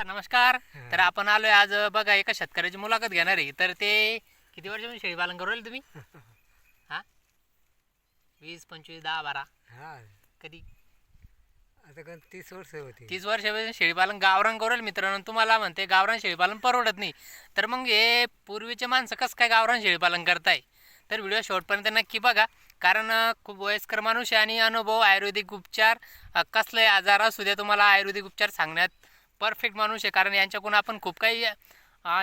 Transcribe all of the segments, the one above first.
नमस्कार. तर आपण आलोय आज बघा एका शेतकऱ्याची मुलाखत घेणार आहे. तर ते किती वर्षापासून शेळी पालन करू राहिले तुम्ही? हा, 20 25 10 12 हा कधी आता पण 30 वर्ष होती. 30 वर्षापासून शेळी पालन गावरान करू राहिले मित्रांनो. तुम्हाला म्हणते गावरान शेळी पालन परवडत नाही, तर मग हे पूर्वीचे माणसं कसं काय गावरान शेळी पालन करताय? तर व्हिडिओ शेवटपर्यंत नक्की बघा, कारण खूप वयस्कर माणूस आहे आणि अनुभव आयुर्वेदिक उपचार कसलाही आजार असू द्या तुम्हाला आयुर्वेदिक उपचार सांगण्यात परफेक्ट माणूस आहे. कारण यांच्याकडून आपण खूप काही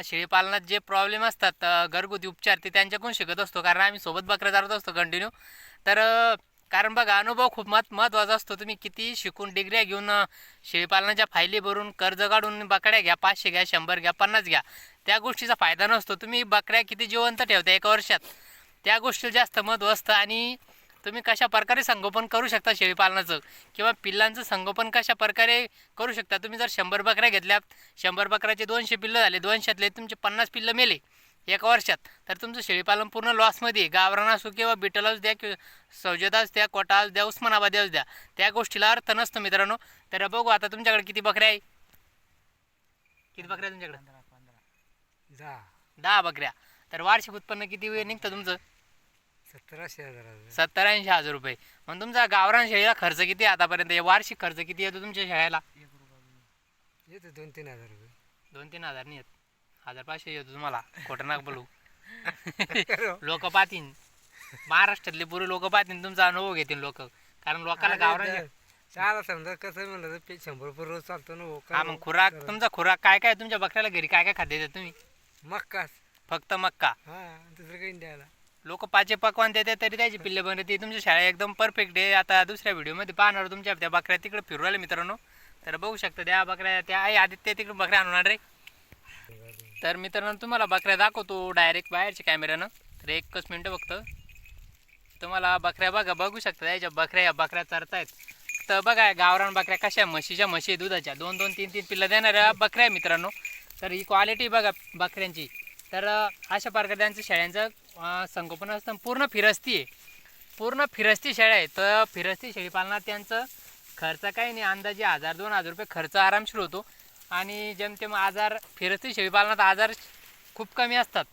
शेळीपालनात जे प्रॉब्लेम असतात घरगुती उपचार ते त्यांच्याकडून शिकत असतो, कारण आम्ही सोबत बकऱ्या चालत असतो कंटिन्यू. तर कारण बघा अनुभव खूप महत्त्वाचा असतो. तुम्ही किती शिकून डिग्र्या घेऊन शेळीपालनाच्या फायली भरून कर्ज काढून बकऱ्या घ्या, 500 घ्या, 100 घ्या, 50 घ्या, त्या गोष्टीचा फायदा नसतो. तुम्ही बकऱ्या किती जिवंत ठेवता एका वर्षात, त्या गोष्टीला जास्त महत्त्व असतं. आणि तुम्ही कशा प्रकारे संगोपन करू शकता शेळीपालनाचं, किंवा पिल्लांचं संगोपन कशा प्रकारे करू शकता. तुम्ही जर 100 बकऱ्या घेतल्या, 100 बकऱ्याचे 200 पिल्लं झाले, 200तले तुमचे 50 पिल्लं मेले एका वर्षात, तर तुमचं शेळीपालन पूर्ण लॉसमध्ये आहे. गावरान असो किंवा बिटल असू द्या, किंवा सौजत द्या, कोटा द्या, उस्मानाबादी असू द्या, त्या गोष्टीला अर्थ नसतो मित्रांनो. तर बघू आता तुमच्याकडे किती बकऱ्या आहे, किती बकऱ्या तुमच्याकडे? 10 10 बकऱ्या. तर वार्षिक उत्पन्न किती निघतं तुमचं? 17-80 हजार. 70-80 हजार रुपये. मग तुमचा गावरान शेळीला खर्च किती आतापर्यंत? वार्षिक खर्च किती येतो तुमच्या शेळ्याला? येतो 2-3 हजार रुपये. 2-3 हजार नाही येत, 1500 येतो तुम्हाला. खोटं नाक बोलू. लोक पाहतीन, महाराष्ट्रातले पुरे लोक पाहतीन, तुमचा अनुभव घेतील लोक, कारण लोकांना गावरान चाला समजा कसं म्हणलं तर 100 रुपये रोज चालतो ना हो. हा, मग खुराक तुमचा खुराक काय काय तुमच्या बकऱ्याला घरी काय काय खाद्य देता तुम्ही? मक्काच. फक्त मक्का. हा, दुसरं काही द्यायला. लोक पाचे पकवान देतात तरी त्याची पिल्ले बनते. तुमच्या शाळा एकदम परफेक्ट आहे. आता दुसऱ्या व्हिडिओमध्ये पाहणार तुमच्या त्या बकऱ्या तिकडे फिरू राहिले मित्रांनो. तर बघू शकता त्या बकऱ्या, त्या आहे आदित्य तिकडे बकऱ्या आणणार रे. तर मित्रांनो तुम्हाला बकऱ्या दाखवतो डायरेक्ट बाहेरच्या कॅमेऱ्यानं. तर एकच मिनटं फक्त तुम्हाला बकऱ्या बघू शकता. याच्या बकऱ्या, या बकऱ्या चरतायत. तर बघा गावरान बकऱ्या कशा, म्हशीच्या, म्हशी दुधाच्या 2-2 3-3 पिल्लं देणाऱ्या बकऱ्या आहे मित्रांनो. तर ही क्वालिटी बघा बकऱ्यांची. तर अशा प्रकारे त्यांचं शेळ्यांचं संगोपन असतं. पूर्ण फिरस्ती आहे, पूर्ण फिरस्ती शेळ्या आहे. तर फिरस्ती शेळीपालनात त्यांचं खर्च काही नाही, अंदाजे 1000-2000 रुपये खर्च आरामशीर होतो. आणि जेमतेम आजार फिरस्ती शेळीपालनात आजार खूप कमी असतात.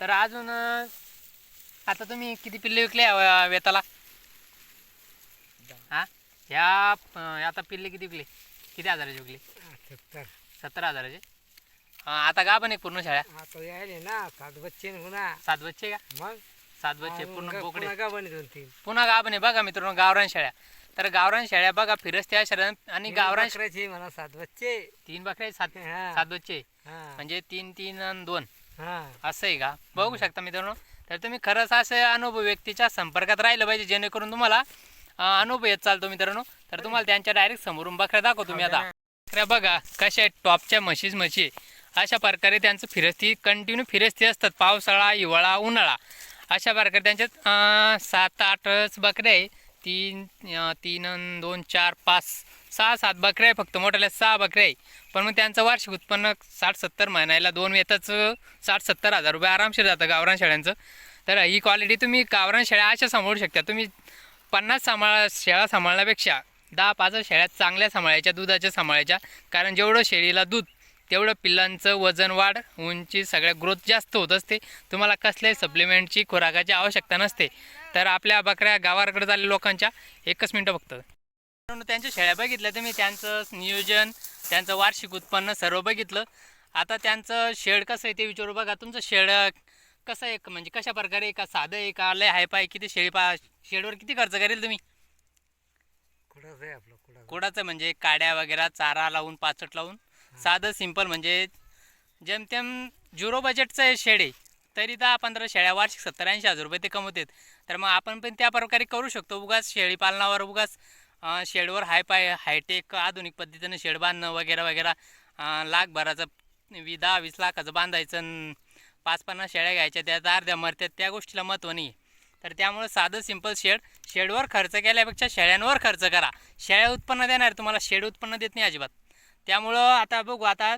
तर अजून आता तुम्ही किती पिल्ले विकले वेताला? हां, ह्या आता पिल्ले किती विकले, किती हजाराचे विकले? 70 हजाराचे. आता का पण एक पूर्ण शाळा? आता यायले ना 7 बच्चे पुन्हा. 7 बच्चे का? मग 7 बच्चे पूर्ण बोकडे. का बने 2-3 पुन्हा गाव बने. बघा मित्रांनो गावरान शेळ्या. तर गावरान शेळ्या बघा फिरस्त्या शहरात. आणि गावरान बकऱ्याचे म्हणा 7 बच्चे. 3 बकऱ्या 7 हा. 7 बच्चे, हा म्हणजे 3-3 आणि 2 हा. असं आहे का? बघू शकता मित्रांनो. तर तुम्ही खरंच असं अनुभव व्यक्तीच्या संपर्कात राहिलं पाहिजे, जेणेकरून तुम्हाला अनुभव येत चालतो मित्रांनो. तर तुम्हाला त्यांच्या डायरेक्ट समोरून बकऱ्या दाखवतो मी आता. बकऱ्या बघा कशा आहेत, टॉपच्या म्हशी. अशा प्रकारे त्यांचं फिरस्ती कंटिन्यू फिरस्ती असतात. पावसाळा, हिवाळा, उन्हाळा, अशा प्रकारे त्यांच्यात 7-8 बकऱ्या आहे. 3 2 4 5 6-7 बकऱ्या आहे फक्त. मोठ्याला 6 बकऱ्या आहे. पण मग त्यांचं वार्षिक उत्पन्न 60-70 महिन्याला 2 येतच 60-70 हजार रुपये आरामशीर जातं गावरान शेळ्यांचं. तर ही क्वालिटी तुम्ही गावरान शेळ्या अशा सांभाळू शकता. तुम्ही 50 शेळ्या सांभाळण्यापेक्षा 10-5 शेळ्या चांगल्या सांभाळायच्या, दुधाच्या सांभाळायच्या. कारण जेवढं शेळीला दूध तेवढं पिल्लांचं वजन वाढ, उंची, सगळ्या ग्रोथ जास्त होत असते. तुम्हाला कसल्याही सप्लिमेंटची, खुराकाची आवश्यकता नसते. तर आपल्या बकऱ्या गावाकडे झालेल्या लोकांच्या एकच मिनटं फक्त त्यांच्या शेळ्या बघितल्या तुम्ही, त्यांचं नियोजन, त्यांचं वार्षिक उत्पन्न सर्व बघितलं. आता त्यांचं शेड कसं आहे ते विचारू. बघा तुमचं शेड कसं आहे, म्हणजे कशा प्रकारे, का साधं आहे का लय हाय पाय, किती शेडवर किती खर्च करेल तुम्ही? कुडाचं आहे आपलं. कुडाचं म्हणजे काड्या वगैरे, चारा लावून, पाचट लावून, साधं सिंपल, म्हणजे जेमतेम 0 बजेटचं आहे शेड आहे. तरी 10-15 शेळ्या वार्षिक 70-80 हजार रुपये ते कमवतात. तर मग आपण पण त्या प्रकारे करू शकतो. उगाच शेळी पालनावर उगाच शेडवर हायटेक आधुनिक पद्धतीनं शेड बांधणं वगैरे लाखभराचं 10-20 लाखाचं बांधायचं, 5-50 शेळ्या घ्यायच्या, त्यात अर्ध्या मरत्यात, त्या गोष्टीला महत्त्व नाही. तर त्यामुळं साधं सिंपल शेडवर खर्च केल्यापेक्षा शेळ्यांवर खर्च करा. शेळ्या उत्पन्न देणार, तुम्हाला शेड उत्पन्न देत नाही अजिबात. त्यामुळं आता बघू, आता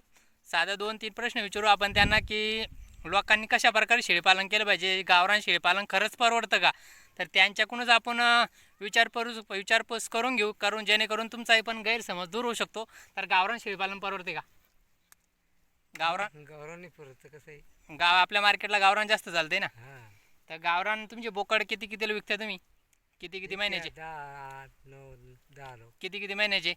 साधा 2-3 प्रश्न विचारू आपण त्यांना, की लोकांनी कशा प्रकारे शेळीपालन केलं पाहिजे, गावरान शेळीपालन खरंच परवडतं का? तर त्यांच्याकडूनच आपण विचारपूस करून घेऊ, जेणेकरून तुमचाही पण गैरसमज दूर होऊ शकतो. तर गावरान शेळीपालन परवडते का? गावरान गावरान नाही परत कसं आहे. गाव आपल्या मार्केटला गावरान जास्त चालते ना. हा तर गावरान तुमचे बोकड किती कितीला विकता तुम्ही? किती महिन्याचे? 10, 8, 9, 10 लोक किती महिन्याचे?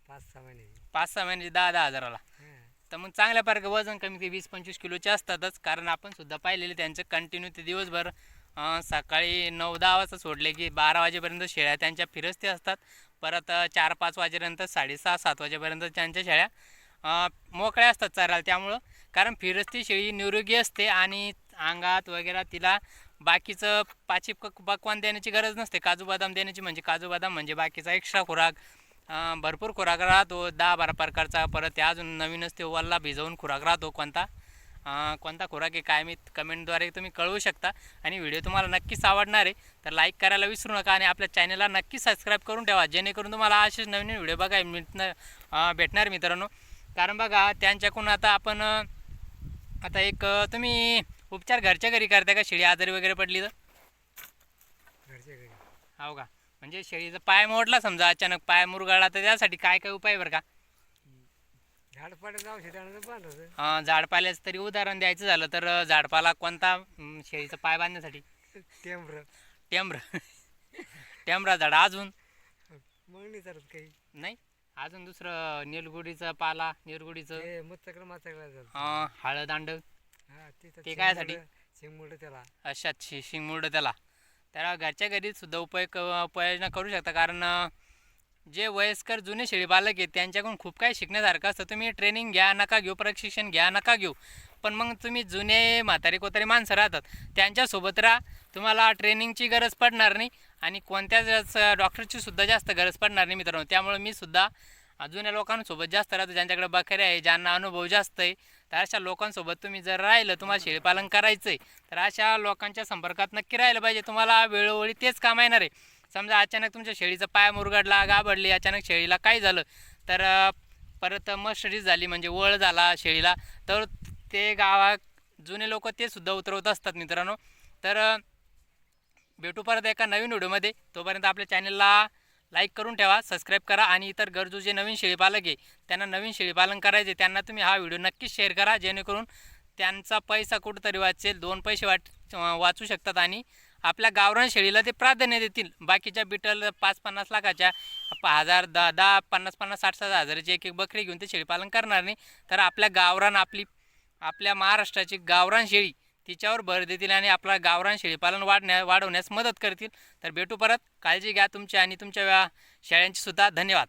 5-6 महिन्याची. 5-6 महिन्याचे 10,000-10,000ला. हा. तर मग चांगल्या प्रकारे वजन कमी ते 20-25 किलोचे असतातच, कारण आपण सुद्धा पाहिलेले त्यांचं कंटिन्यू ते दिवसभर सकाळी 9-10 वाजता सोडले की 12 वाजेपर्यंत शेळ्या त्यांच्या फिरस्ती असतात. परत 4-5 वाजेपर्यंत 6:30-7 वाजेपर्यंत त्यांच्या शेळ्या मोकळ्या असतात चरायला. त्यामुळं कारण फिरस्ती शेळी निरोगी असते आणि अंगात वगैरे तिला बाकीचं पक्वान देण्याची गरज नसते. काजू बदाम देण्याची, म्हणजे काजू बदाम म्हणजे बाकीचा एक्स्ट्रा खुराक, भरपूर खुराक राहतो 10-12 प्रकारचा. परत त्या अजून नवीनच ते वल्ला भिजवून खुराक राहतो. कोणता खुराक आहे काय मी कमेंटद्वारे तुम्ही कळवू शकता. आणि व्हिडिओ तुम्हाला नक्कीच आवडणार आहे तर लाईक करायला विसरू नका आणि आपल्या चॅनलला नक्की सबस्क्राईब करून ठेवा, जेणेकरून तुम्हाला असेच नवीन व्हिडिओ बघायला भेटणार मित्रांनो. कारण बघा त्यांच्याकडून आता आपण आता एक तुम्ही उपचार घरच्या घरी करता का शेळी आजारी वगैरे पडली तर? घरच्या घरी. हो का? म्हणजे शेळीचा पाय मोडला समजा, अचानक पाय मुरगाळला, तर त्यासाठी काय काय उपाय बरं का? झाड पाण्याचं औषध आणायचं बांधायचं. झाडपाल्याचं तरी उदाहरण द्यायचं झालं तर झाडपाला कोणता शेळीचा पाय बांधण्यासाठी? टेंबर. टेंब्र. टेंब्रा झाड. अजून मग नाही चालत काही. नाही? अजून दुसरं निलगुडीचं पाला, निरगुडीचं, हे मचकला झालं. हळदांड, हा ते कायसाठी? शिंगमुड त्याला. अशा शिंगमुरडं त्याला घरच्या घरी सुद्धा उपाययोजना करू शकता. कारण जे वयस्कर जुने शेळीपालक आहेत त्यांच्याकडून खूप काही शिकण्यासारखं असतं. तुम्ही ट्रेनिंग घ्या नका घेऊ, प्रशिक्षण घ्या नका घेऊ, पण मग तुम्ही जुने म्हातारी कोतारी माणसं राहतात त्यांच्यासोबत राहा. तुम्हाला ट्रेनिंगची गरज पडणार नाही आणि कोणत्याच डॉक्टरची सुद्धा जास्त गरज पडणार नाही मित्रांनो. त्यामुळे मी सुद्धा जुन्या लोकांसोबत जास्त राहतो, ज्यांच्याकडे बकऱ्या आहे, ज्यांना अनुभव जास्त आहे. तर अशा लोकांसोबत तुम्ही जर राहिलं, तुम्हाला शेळीपालन करायचं आहे तर अशा लोकांच्या संपर्कात नक्की राहिलं पाहिजे. तुम्हाला वेळोवेळी तेच काम येणार आहे. समजा अचानक तुमच्या शेळीचा पाय मुरगडला, गाबडली, अचानक शेळीला काय झालं तर परत मस्टडीज झाली म्हणजे वळ झाला शेळीला, तर ते गावात जुने लोक ते सुद्धा उतरवत असतात मित्रांनो. तर भेटू परत एका नवीन व्हिडिओमध्ये. तोपर्यंत आपल्या चॅनलला लाईक करून ठेवा, सबस्क्राईब करा आणि इतर गरजू जे नवीन शेळीपालक आहे त्यांना नवीन शेळीपालन करायचे त्यांना तुम्ही हा व्हिडिओ नक्कीच शेअर करा, जेणेकरून त्यांचा पैसा कुठंतरी वाचेल, 2 पैसे वाचू शकतात आणि आपल्या गावरान शेळीला ते प्राधान्य देतील. बाकीच्या बिटल 5-50 लाखाच्या 1000, 10, 50-50, 60-60 हजाराची एक बकरी घेऊन ते शेळीपालन करणार नाही. तर आपल्या गावरान आपल्या महाराष्ट्राची गावरान शेळी तिच्यावर भर देतील आणि आपला गावरान शेळीपालन वाढवण्यास मदत करतील. तर भेटू परत. काळजी घ्या तुमची आणि तुमच्या शेळ्यांची सुद्धा. धन्यवाद.